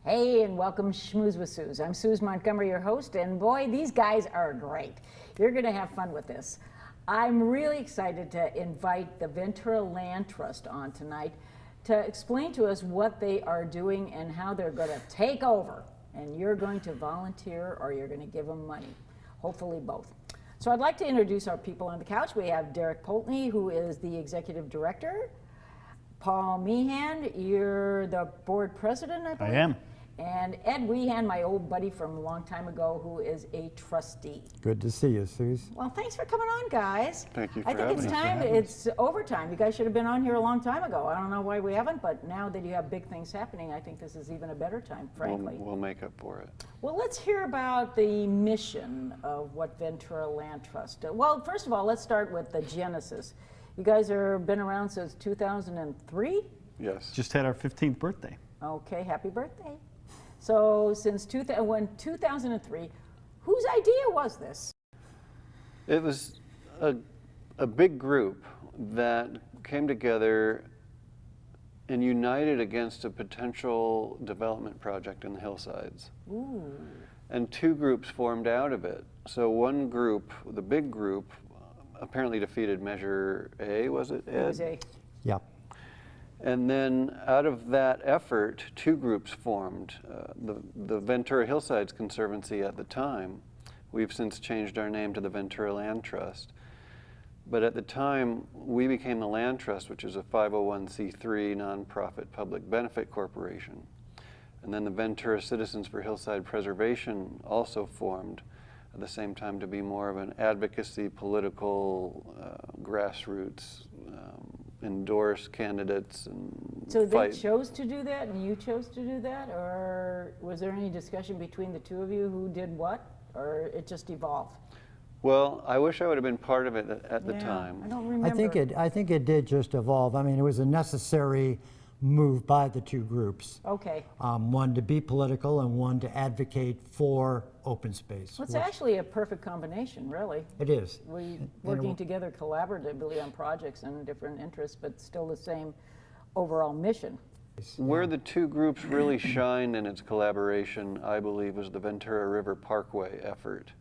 Hey, and welcome Schmooze with Suze. I'm Suze Montgomery, your host, and boy, these guys are great. You're gonna have fun with this. I'm really excited to invite the Ventura Land Trust on tonight to explain to us what they are doing and how they're gonna take over. And you're going to volunteer or you're gonna give them money, hopefully both. So I'd like to introduce our people on the couch. We have Derek Poltney, who is the executive director. Paul Meehan, you're the board president, I believe. I am. And Ed Weehan, my old buddy from a long time ago, who is a trustee. Good to see you, Suze. Well, thanks for coming on, guys. Thank you for I think it's having us. time, it's overtime. You guys should have been on here a long time ago. I don't know why we haven't, but now that you have big things happening, I think this is even a better time, frankly. We'll make up for it. Well, let's hear about the mission of what Ventura Land Trust does. Well, first of all, let's start with the genesis. You guys have been around since 2003? Yes. Just had our 15th birthday. Okay, happy birthday. So since 2003, whose idea was this? It was a big group that came together and united against a potential development project in the hillsides. Ooh. And two groups formed out of it. So one group, the big group, apparently defeated Measure A, was it, Ed? It was A. Yep. And then out of that effort, two groups formed. The Ventura Hillsides Conservancy at the time, we've since changed our name to the Ventura Land Trust. But at the time, we became the Land Trust, which is a 501c3 nonprofit public benefit corporation. And then the Ventura Citizens for Hillside Preservation also formed at the same time to be more of an advocacy, political, grassroots, endorse candidates and So fight. they chose to do that and you chose to do that? Or was there any discussion between the two of you who did what? Or it just evolved? Well, I wish I would have been part of it at the Yeah, time. I don't remember. I think it did just evolve. I mean, it was a necessary move by the two groups. Okay. One to be political and one to advocate for open space. Well, it's which actually a perfect combination, really. it is. We And working together collaboratively on projects and different interests, but still the same overall mission. Where the two groups really shined in its collaboration, I believe, was the Ventura River Parkway effort,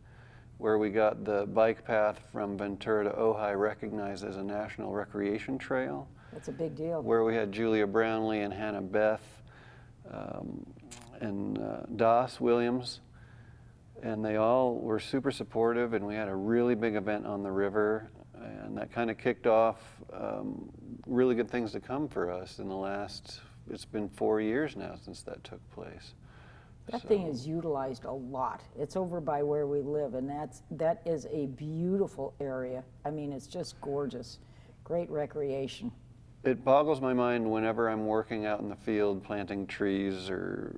where we got the bike path from Ventura to Ojai recognized as a national recreation trail. That's a big deal. Where we had Julia Brownlee and Hannah Beth and Doss Williams, and they all were super supportive, and we had a really big event on the river, and that kind of kicked off really good things to come for us in the last, it's been 4 years now since that took place. That thing is utilized a lot. It's over by where we live, and that is a beautiful area. I mean, it's just gorgeous. Great recreation. It boggles my mind whenever I'm working out in the field planting trees or,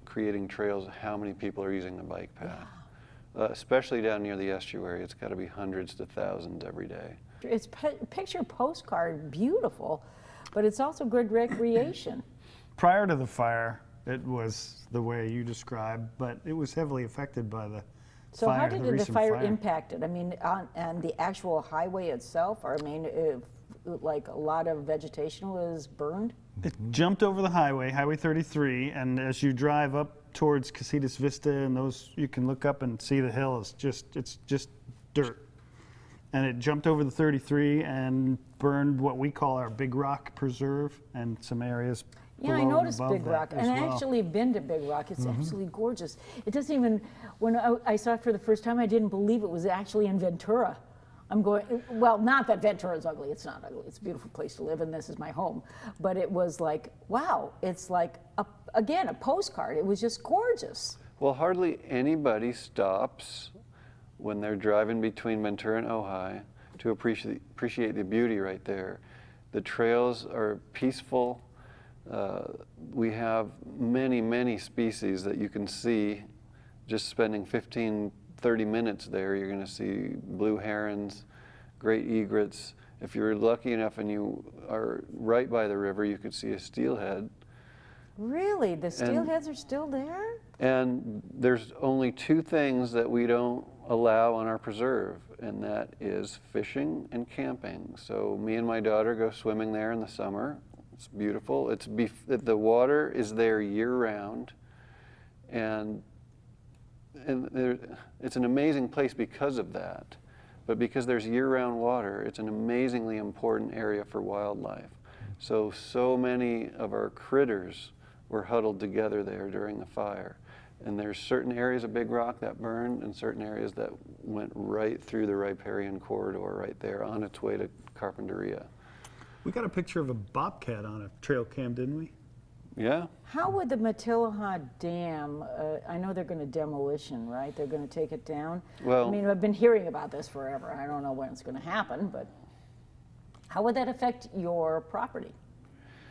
creating trails, how many people are using the bike path. Yeah. Especially down near the estuary, it's got to be hundreds to thousands every day. It's picture postcard, beautiful, but it's also good recreation. Prior to the fire, it was the way you described, but it was heavily affected by the So fire. how did the recent fire impact it? I mean, on the actual highway itself, or I mean, like a lot of vegetation was burned? It jumped over the highway, Highway 33, and as you drive up towards Casitas Vista and those, you can look up and see the hill. It's just dirt. And it jumped over the 33 and burned what we call our Big Rock Preserve and some areas Yeah, I below and noticed above Big that Rock, as and I well. actually been to Big Rock. It's absolutely gorgeous. It doesn't even, when I saw it for the first time, I didn't believe it was actually in Ventura. I'm going, well, not that Ventura is ugly, it's not ugly, it's a beautiful place to live and this is my home. But it was like, wow, it's like, again, a postcard. It was just gorgeous. Well, hardly anybody stops when they're driving between Ventura and Ojai to appreciate the beauty right there. The trails are peaceful. We have many, many species that you can see just spending 15, 30 minutes there. You're going to see blue herons, great egrets. If you're lucky enough and you are right by the river, you could see a steelhead. Really? The steelheads are still there? And there's only two things that we don't allow on our preserve, and that is fishing and camping. So me and my daughter go swimming there in the summer. It's beautiful. The water is there year-round. And it's an amazing place because of that. But because there's year-round water, it's an amazingly important area for wildlife. So many of our critters were huddled together there during the fire. And there's certain areas of Big Rock that burned and certain areas that went right through the riparian corridor right there on its way to Carpinteria. We got a picture of a bobcat on a trail cam, didn't we? Yeah. How would the Mattila High Dam, I know they're going to demolition, right? They're going to take it down? Well, I mean, I've been hearing about this forever. I don't know when it's going to happen, but how would that affect your property?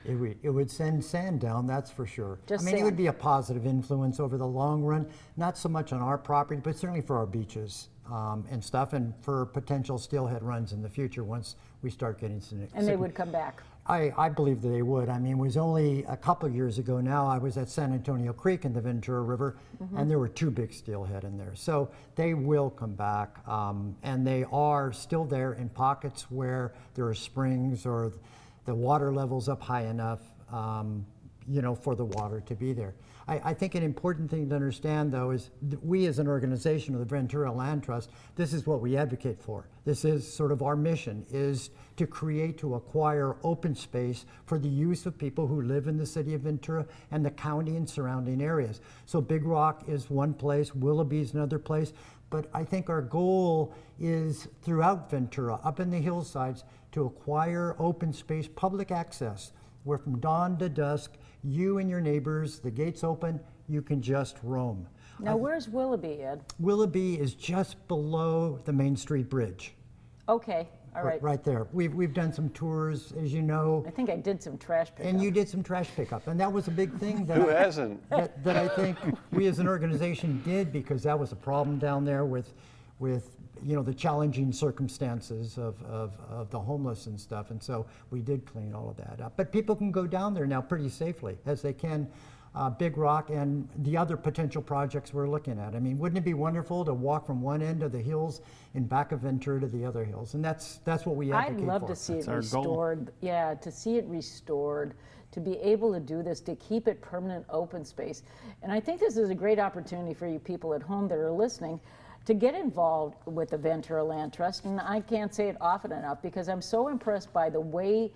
It would send sand down, that's for sure. Just I mean, it sand. would be a positive influence over the long run, not so much on our property, but certainly for our beaches and stuff, and for potential steelhead runs in the future once we start getting some. And they would come back. I believe that they would. I mean, it was only a couple of years ago now, I was at San Antonio Creek in the Ventura River, and there were 2 big steelhead in there. So they will come back, and they are still there in pockets where there are springs or the water level's up high enough, you know, for the water to be there. I think an important thing to understand, though, is we as an organization of the Ventura Land Trust, this is what we advocate for. This is sort of our mission, is to create, to acquire open space for the use of people who live in the city of Ventura and the county and surrounding areas. So Big Rock is one place, Willoughby's another place, but I think our goal is throughout Ventura, up in the hillsides, to acquire open space, public access, where from dawn to dusk, you and your neighbors, the gates open, you can just roam. Now, where's Willoughby, Ed? Willoughby is just below the Main Street Bridge. Okay, all right. Right there. We've done some tours, as you know, I think I did some trash pickup. and you did some trash pickup, and that was a big thing that Who hasn't? that I think we as an organization did, because that was a problem down there with you know, the challenging circumstances of the homeless and stuff, and so we did clean all of that up. But people can go down there now pretty safely, as they can Big Rock and the other potential projects we're looking at. I mean, wouldn't it be wonderful to walk from one end of the hills in back of Ventura to the other hills? And that's what we advocate for. I'd love to see it our goal. restored. Yeah, to see it restored, to be able to do this, to keep it permanent open space. And I think this is a great opportunity for you people at home that are listening to get involved with the Ventura Land Trust. And I can't say it often enough, because I'm so impressed by the way,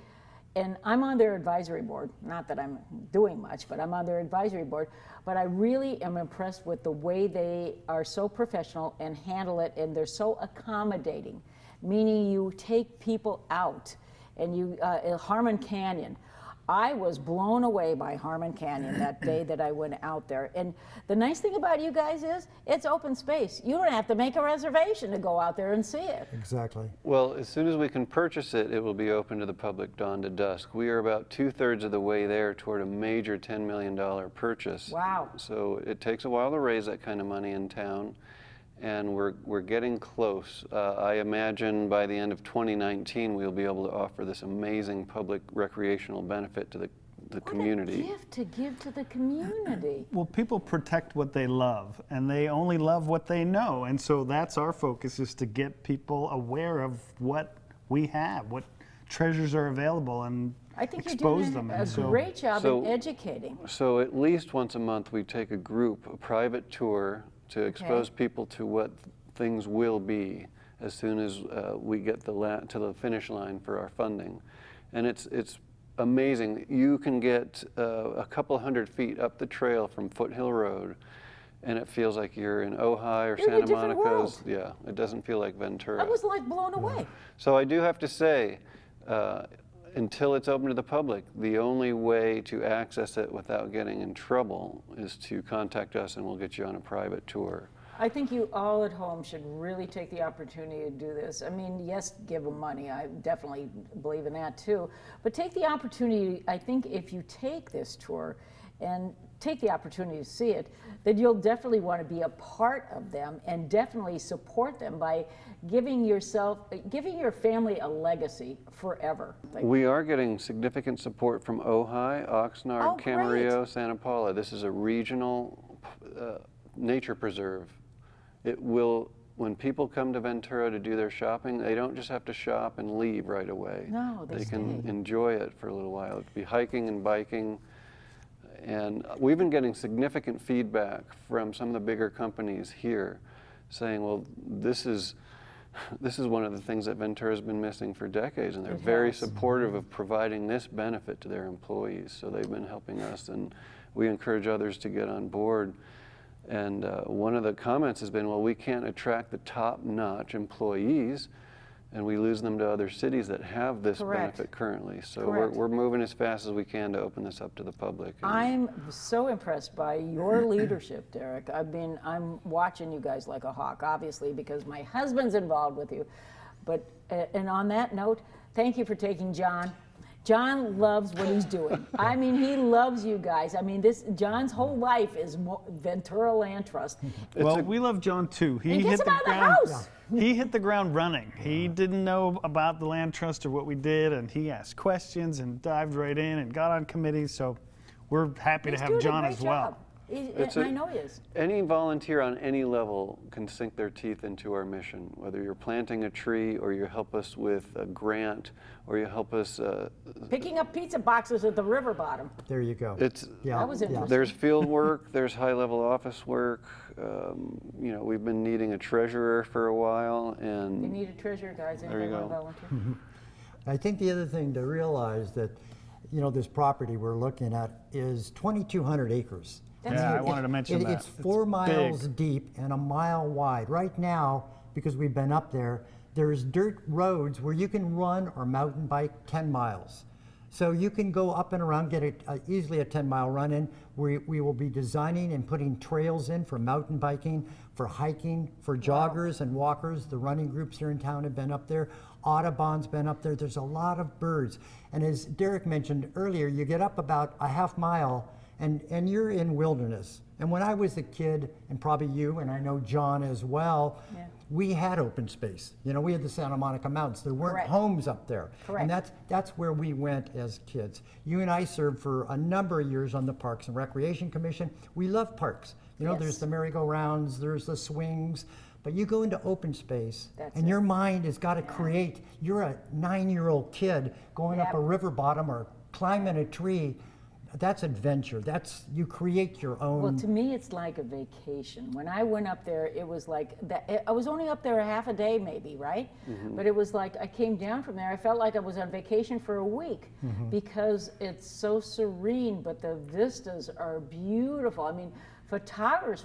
and I'm on their advisory board, not that I'm doing much, but I'm on their advisory board, but I really am impressed with the way they are so professional and handle it, and they're so accommodating, meaning you take people out, and you, Harmon Canyon, I was blown away by Harmon Canyon that day that I went out there. And the nice thing about you guys is it's open space. You don't have to make a reservation to go out there and see it. Exactly. Well, as soon as we can purchase it, it will be open to the public dawn to dusk. We are about 2/3 of the way there toward a major $10 million purchase. Wow. So it takes a while to raise that kind of money in town, and we're getting close. I imagine by the end of 2019, we'll be able to offer this amazing public recreational benefit to the community. What a gift to give to the community. Well, people protect what they love, and they only love what they know. And so that's our focus, is to get people aware of what we have, what treasures are available, and I think you're expose doing them. a And so great job So- in educating. So at least once a month, we take a group, a private tour, to expose people to what things will be as soon as we get to the finish line for our funding. And it's amazing. You can get a couple hundred feet up the trail from Foothill Road, and it feels like you're in Ojai or You're in a Santa different Monica's. world. Yeah, it doesn't feel like Ventura. I was like blown away. So I do have to say, until it's open to the public, the only way to access it without getting in trouble is to contact us, and we'll get you on a private tour. I think you all at home should really take the opportunity to do this. I mean, yes, give them money. I definitely believe in that too. But take the opportunity. I think if you take this tour and take the opportunity to see it, that you'll definitely want to be a part of them and definitely support them by giving your family a legacy forever. We are getting significant support from Ojai, Oxnard, Oh, great. Camarillo, Santa Paula. This is a regional nature preserve. It will, when people come to Ventura to do their shopping, they don't just have to shop and leave right away. No, they can stay. enjoy it for a little while. It could be hiking and biking. And we've been getting significant feedback from some of the bigger companies here saying, well, this is one of the things that Ventura's been missing for decades, and they're very supportive of providing this benefit to their employees. So they've been helping us, and we encourage others to get on board. And one of the comments has been, well, we can't attract the top-notch employees, and we lose them to other cities that have this benefit currently. So we're moving as fast as we can to open this up to the public. I'm so impressed by your leadership, Derek. I'm watching you guys like a hawk, obviously, because my husband's involved with you. But, and on that note, thank you for taking John. John loves what he's doing. I mean, he loves you guys. I mean, John's whole life is Ventura Land Trust. Well, we love John too. He gets him out of the house. He hit the ground running. He didn't know about the land trust or what we did, and he asked questions and dived right in and got on committees. So we're happy to have John as well. I know he is. Any volunteer on any level can sink their teeth into our mission, whether you're planting a tree or you help us with a grant or you help us... picking up pizza boxes at the river bottom. There you go. That was interesting. There's field work, there's high-level office work. You know, we've been needing a treasurer for a while, and... You need a treasurer, guys. There you go. Volunteer? I think the other thing to realize that, you know, this property we're looking at is 2,200 acres. I wanted to mention that. It's 4 miles deep and a mile wide. Right now, because we've been up there, there's dirt roads where you can run or mountain bike 10 miles. So you can go up and around, get easily a 10-mile run in. We will be designing and putting trails in for mountain biking, for hiking, for joggers and walkers. The running groups here in town have been up there. Audubon's been up there. There's a lot of birds. And as Derek mentioned earlier, you get up about a half mile and you're in wilderness. And when I was a kid, and probably you, and I know John as well, we had open space. You know, we had the Santa Monica Mountains. There weren't homes up there. And that's where we went as kids. You and I served for a number of years on the Parks and Recreation Commission. We love parks. You know, there's the merry-go-rounds, there's the swings, but you go into open space and your mind has got to create. You're a 9-year-old kid going up a river bottom or climbing a tree. That's adventure. You create your own. Well, to me, it's like a vacation. When I went up there, it was like that. I was only up there a half a day, maybe, right? But it was like I came down from there. I felt like I was on vacation for a week because it's so serene. But the vistas are beautiful. I mean, photography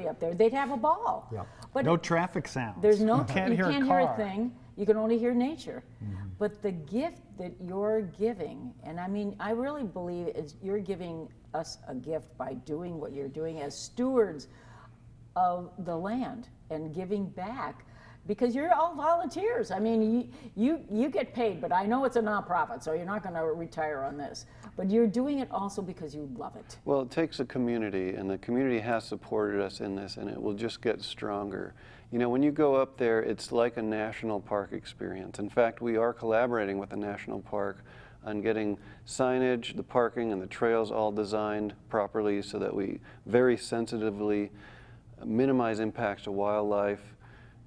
up there, they'd have a ball. But no traffic sounds. There's no. You can't hear a thing. You can only hear nature. But the gift that you're giving, and I mean, I really believe you're giving us a gift by doing what you're doing as stewards of the land and giving back, because you're all volunteers. I mean, you get paid, but I know it's a nonprofit, so you're not going to retire on this. But you're doing it also because you love it. Well, it takes a community, and the community has supported us in this, and it will just get stronger. You know, when you go up there, it's like a national park experience. In fact, we are collaborating with the national park on getting signage, the parking, and the trails all designed properly so that we very sensitively minimize impacts to wildlife,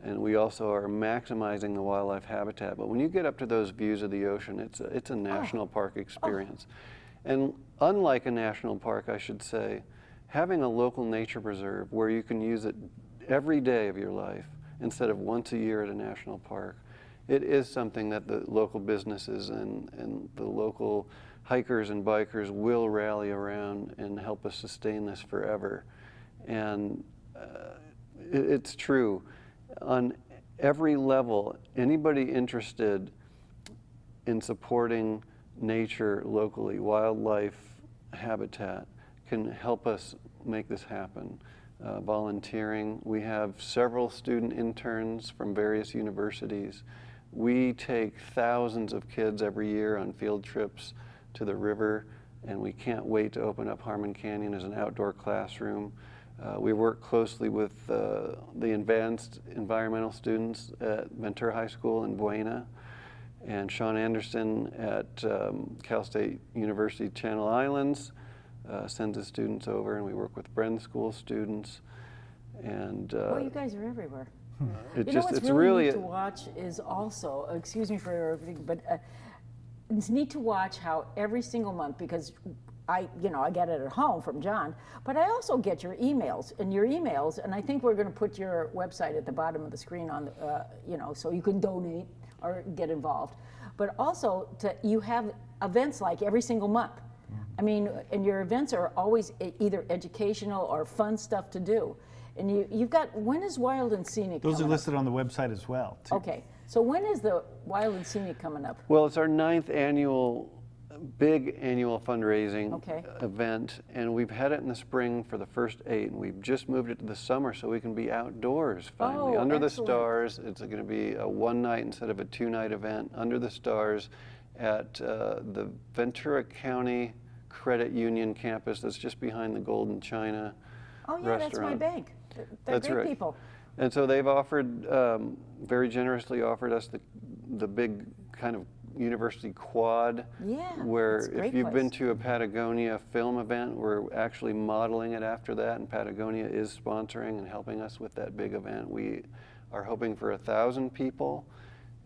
and we also are maximizing the wildlife habitat. But when you get up to those views of the ocean, it's a national park experience. And unlike a national park, I should say, having a local nature preserve where you can use it every day of your life instead of once a year at a national park, it is something that the local businesses and the local hikers and bikers will rally around and help us sustain this forever. And it's true. On every level, anybody interested in supporting nature locally, wildlife habitat, can help us make this happen. Volunteering. We have several student interns from various universities. We take thousands of kids every year on field trips to the river, and we can't wait to open up Harmon Canyon as an outdoor classroom. We work closely with the advanced environmental students at Ventura High School in Buena, and Sean Anderson at Cal State University Channel Islands sends his students over, and we work with Bren School students. And well, you guys are everywhere. It's really neat to watch is also, excuse me for everything, but it's neat to watch how every single month, because I get it at home from John, but I also get your emails, and I think we're going to put your website at the bottom of the screen on the, so you can donate or get involved. But also, you have events like every single month. I mean, and your events are always either educational or fun stuff to do. And you've got, when is Wild and Scenic Those are coming listed on the website as well, too. Okay, so when is the Wild and Scenic coming up? Well, it's our 9th big annual fundraising Okay. event, and we've had it in the spring for the first 8, and we've just moved it to the summer so we can be outdoors finally. Oh, Under the excellent. stars. It's going to be a 1-night instead of a 2-night event, under the stars at the Ventura County Credit Union campus that's just behind the Golden China Oh yeah, that's my restaurant. bank. They're That's great right. people. And so they've offered, very generously offered us the big kind of university quad, Yeah, where it's a great if you've been place. to a Patagonia film event, we're actually modeling it after that, and Patagonia is sponsoring and helping us with that big event. We are hoping for 1,000 people,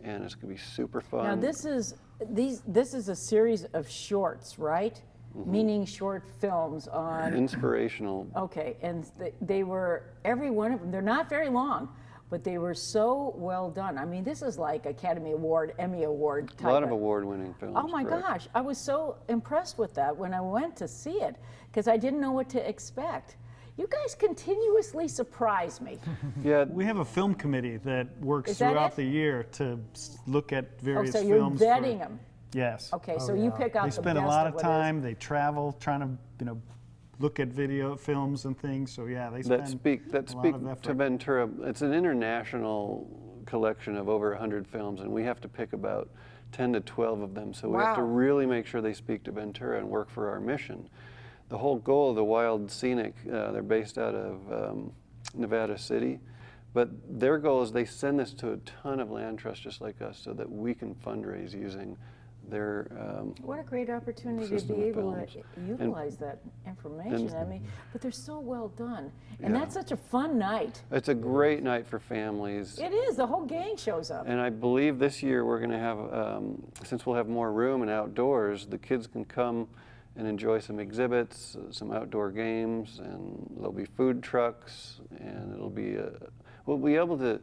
and it's going to be super fun. Now this is a series of shorts, right? Mm-hmm. Meaning short films on. Inspirational. Okay, and they were, every one of them, they're not very long, but they were so well done. I mean, this is like Academy Award, Emmy Award type. A lot of award-winning films. Oh my correct. gosh, I was so impressed with that when I went to see it, because I didn't know what to expect. You guys continuously surprise me. Yeah, We have a film committee that works Is that throughout it? the year to look at Oh, various so you're films. vetting them. Yes. Okay, so Oh, you yeah. pick out They the spend a best lot of of what time. They travel trying to, look at video films and things. So yeah, they spend that speak a lot of to effort. Ventura. It's an international collection of over 100 films, and we have to pick about 10 to 12 of them. So we have to Wow. really make sure they speak to Ventura and work for our mission. The whole goal of the Wild Scenic, they're based out of Nevada City, but their goal is they send this to a ton of land trusts just like us so that we can fundraise using their What a great opportunity to system be of able to films. utilize that information. I mean, but they're so well done. And Yeah. that's such a fun night. It's a great night for families. It is, the whole gang shows up. And I believe this year we're going to have, since we'll have more room and outdoors, the kids can come and enjoy some exhibits, some outdoor games, and there'll be food trucks, and it'll be, we'll be able to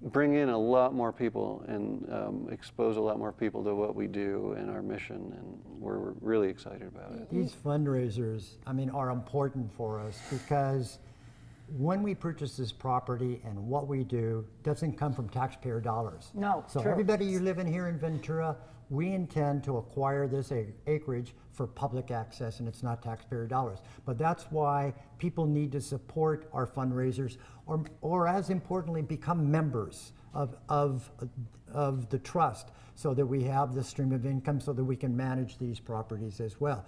bring in a lot more people and expose a lot more people to what we do and our mission, and we're really excited about it. These fundraisers, I mean, are important for us because when we purchase this property and what we do doesn't come from taxpayer dollars. No, So true. everybody you live in here in Ventura, we intend to acquire this acreage for public access, and it's not taxpayer dollars. But that's why people need to support our fundraisers, or as importantly, become members of the trust, so that we have the stream of income, so that we can manage these properties as well.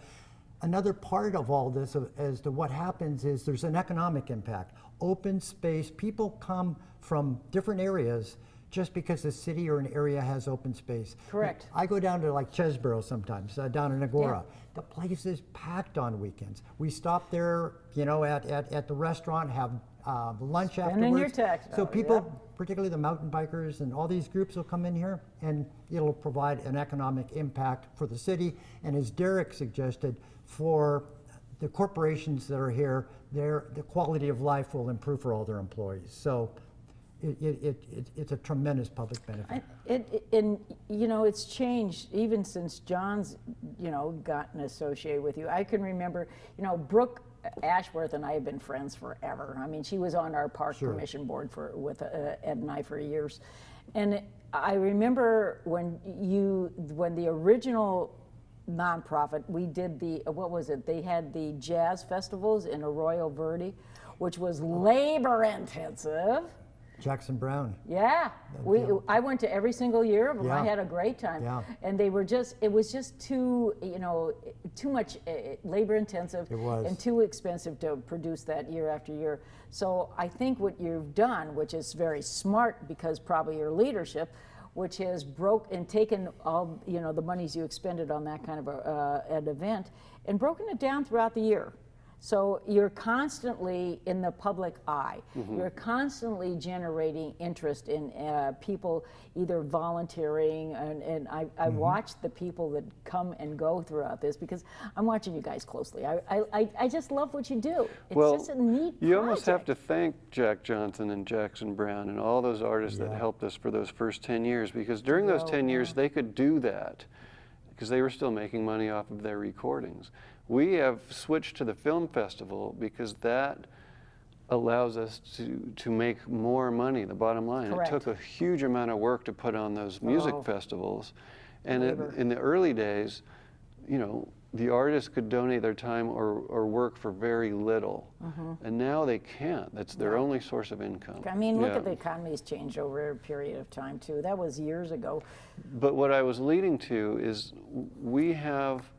Another part of all this as to what happens is there's an economic impact. Open space, people come from different areas just because a city or an area has open space. Correct. I go down to like Chesborough sometimes, down in Agora. The place is packed on weekends. We stop there, at the restaurant, have lunch Spending afterwards. your tax So dollars, people, yep. particularly the mountain bikers and all these groups will come in here, and it'll provide an economic impact for the city. And as Derek suggested, for the corporations that are here, the quality of life will improve for all their employees. So it's a tremendous public benefit. It's changed even since John's, gotten associated with you. I can remember, Brooke Ashworth and I have been friends forever. I mean, she was on our park Sure. commission board with Ed and I for years. And I remember when the original nonprofit, we did they had the jazz festivals in Arroyo Verde, which was labor intensive. Jackson Brown. Yeah, I went to every single year of them. I Yeah. had a great time. Yeah. And it was just too much labor intensive. It was. And too expensive to produce that year after year. So I think what you've done, which is very smart because probably your leadership, which has taken all, the monies you expended on that kind of an event and broken it down throughout the year. So you're constantly in the public eye. You're constantly generating interest in people either volunteering, and I watch the people that come and go throughout this because I'm watching you guys closely. I just love what you do. It's just a neat you almost have project. to thank Jack Johnson and Jackson Brown and all those artists that Yeah. helped us for those first 10 years, because during those 10 years they could do that because they were still making money off of their recordings. We have switched to the film festival because that allows us to make more money, the bottom line. Correct. It took a huge amount of work to put on those music festivals. And Labor. in the early days, you know, the artists could donate their time or work for very little. And now they can't. That's their only source of income. I mean, look Yeah. at the economy's changed over a period of time too. That was years ago. But what I was leading to is we have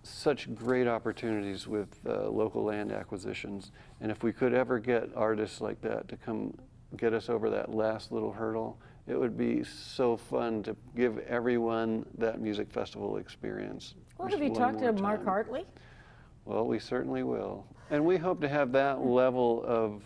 such great opportunities with local land acquisitions. And if we could ever get artists like that to come get us over that last little hurdle, it would be so fun to give everyone that music festival experience. Well, just have you one talked to more Mark time. Hartley? Well, we certainly will. And we hope to have that level of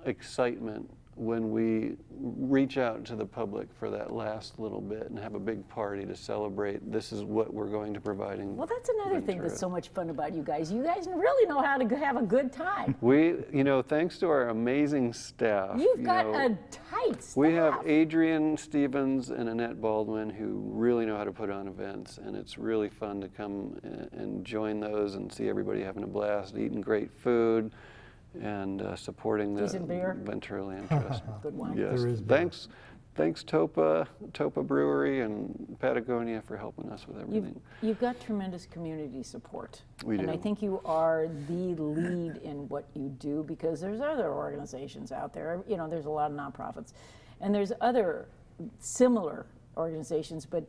excitement when we reach out to the public for that last little bit and have a big party to celebrate this is what we're going to provide in Well, that's another thing Ventura. that's so much fun about you guys. You guys really know how to have a good time. We, you know, thanks to our amazing staff. You've you got know, a tight staff. we have Adrian Stevens and Annette Baldwin who really know how to put on events, and it's really fun to come and join those and see everybody having a blast, eating great food, and supporting the Decent beer. Ventura Land Trust. Good wine. Yes, There is beer. thanks Topa Brewery and Patagonia for helping us with everything. You've got tremendous community support. We And do. I think you are the lead in what you do because there's other organizations out there. You know, there's a lot of nonprofits. And there's other similar organizations, but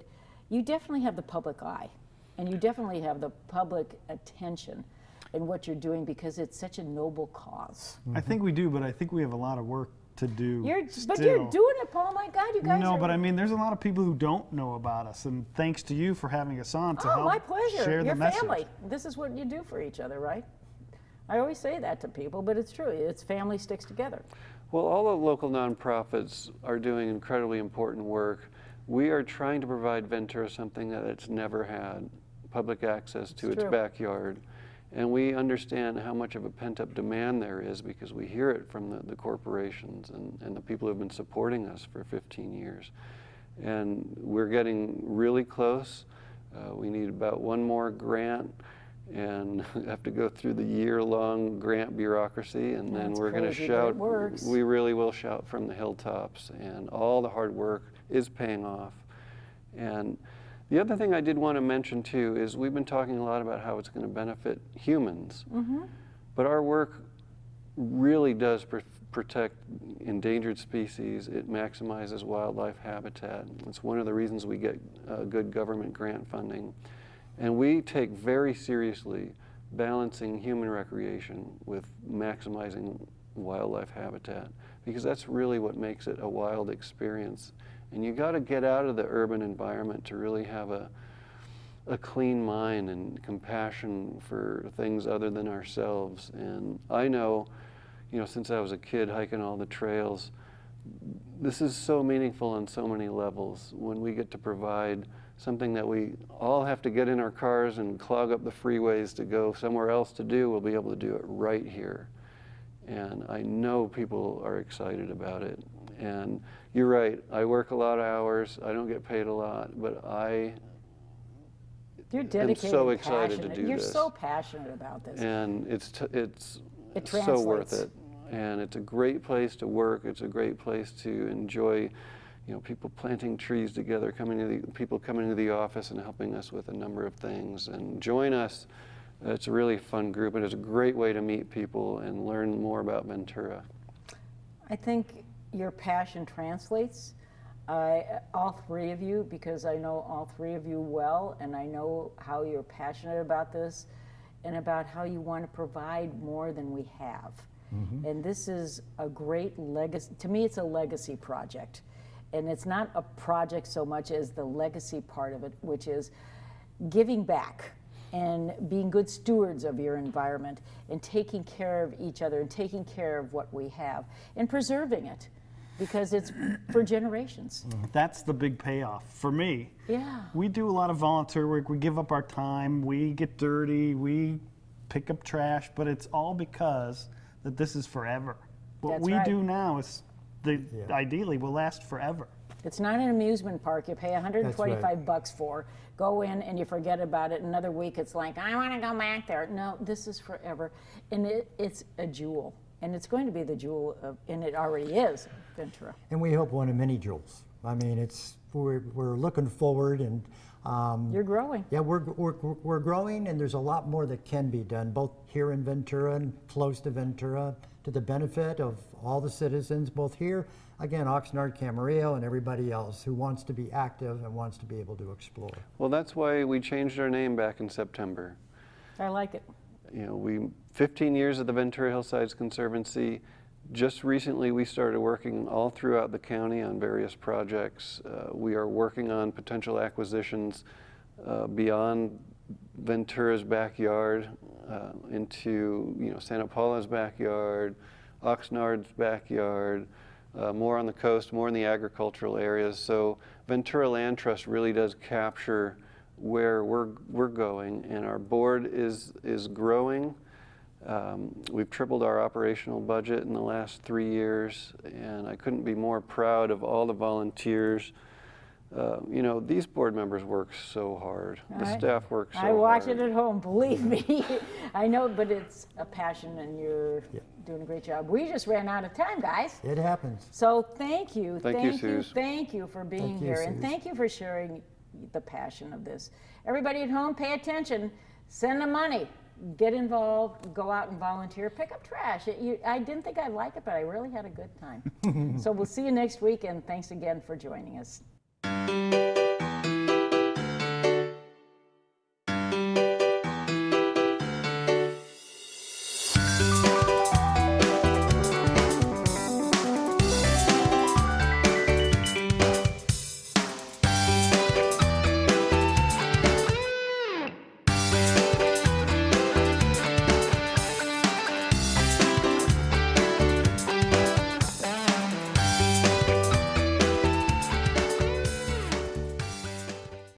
you definitely have the public eye. And you definitely have the public attention in what you're doing because it's such a noble cause. I think we do, but I think we have a lot of work to do. But you're still. doing it, Paul. My God, you guys No, are. but I mean, there's a lot of people who don't know about us, and thanks to you for having us on to Oh, help my pleasure. share You're the message. family. This is what you do for each other, right? I always say that to people, but it's true. It's family sticks together. Well, all the local nonprofits are doing incredibly important work. We are trying to provide Ventura something that it's never had, public access to its true. backyard. And we understand how much of a pent-up demand there is because we hear it from the corporations and the people who have been supporting us for 15 years. And we're getting really close. We need about one more grant and have to go through the year-long grant bureaucracy, and then That's we're going to crazy, but shout. it works. We really will shout from the hilltops, and all the hard work is paying off. And the other thing I did want to mention too is we've been talking a lot about how it's going to benefit humans, but our work really does protect endangered species. It maximizes wildlife habitat. It's one of the reasons we get good government grant funding. And we take very seriously balancing human recreation with maximizing wildlife habitat, because that's really what makes it a wild experience. And you got to get out of the urban environment to really have a clean mind and compassion for things other than ourselves. And I know, you know, since I was a kid hiking all the trails, this is so meaningful on so many levels when we get to provide something that we all have to get in our cars and clog up the freeways to go somewhere else to do. We'll be able to do it right here. And I know people are excited about it. And you're right, I work a lot of hours, I don't get paid a lot, but You're I'm dedicated so and excited to passionate. do You're this. so passionate about this. And it's It so worth translates. it. And it's a great place to work. It's a great place to enjoy, you know, people planting trees together, people coming to the office and helping us with a number of things. And join us. It's a really fun group, and it's a great way to meet people and learn more about Ventura. I think your passion translates. All three of you, because I know all three of you well, and I know how you're passionate about this and about how you want to provide more than we have. And this is a great legacy. To me, it's a legacy project. And it's not a project so much as the legacy part of it, which is giving back. and being good stewards of your environment and taking care of each other and taking care of what we have and preserving it because it's for generations. That's the big payoff for me. Yeah. We do a lot of volunteer work. We give up our time. We get dirty. We pick up trash, but it's all because that this is forever. What That's we right. do now is ideally will last forever. It's not an amusement park you pay $125 bucks for. Go in and you forget about it. Another week it's like, I want to go back there. No, this is forever. And it's a jewel. And it's going to be the jewel of, and it already is, Ventura. And we hope one of many jewels. I mean, we're looking forward, and You're growing. yeah, we're growing, and there's a lot more that can be done, both here in Ventura and close to Ventura, to the benefit of all the citizens, both here, again, Oxnard, Camarillo, and everybody else who wants to be active and wants to be able to explore. Well, that's why we changed our name back in September. I like it. You know, 15 years at the Ventura Hillsides Conservancy. Just recently, we started working all throughout the county on various projects. We are working on potential acquisitions beyond Ventura's backyard into, you know, Santa Paula's backyard, Oxnard's backyard, more on the coast, more in the agricultural areas. So Ventura Land Trust really does capture where we're going, and our board is growing. We've tripled our operational budget in the last 3 years, and I couldn't be more proud of all the volunteers. You know, these board members work so hard. The staff works so hard. I watch it at home, believe me. I know, but it's a passion and you're doing a great job. We just ran out of time, guys. It happens. So thank you, Thank you, Suze. thank you for being Thank you, here, and Suze. thank you for sharing the passion of this. Everybody at home, pay attention. Send the money. Get involved. Go out and volunteer. Pick up trash. I didn't think I'd like it, but I really had a good time. So we'll see you next week, and thanks again for joining us.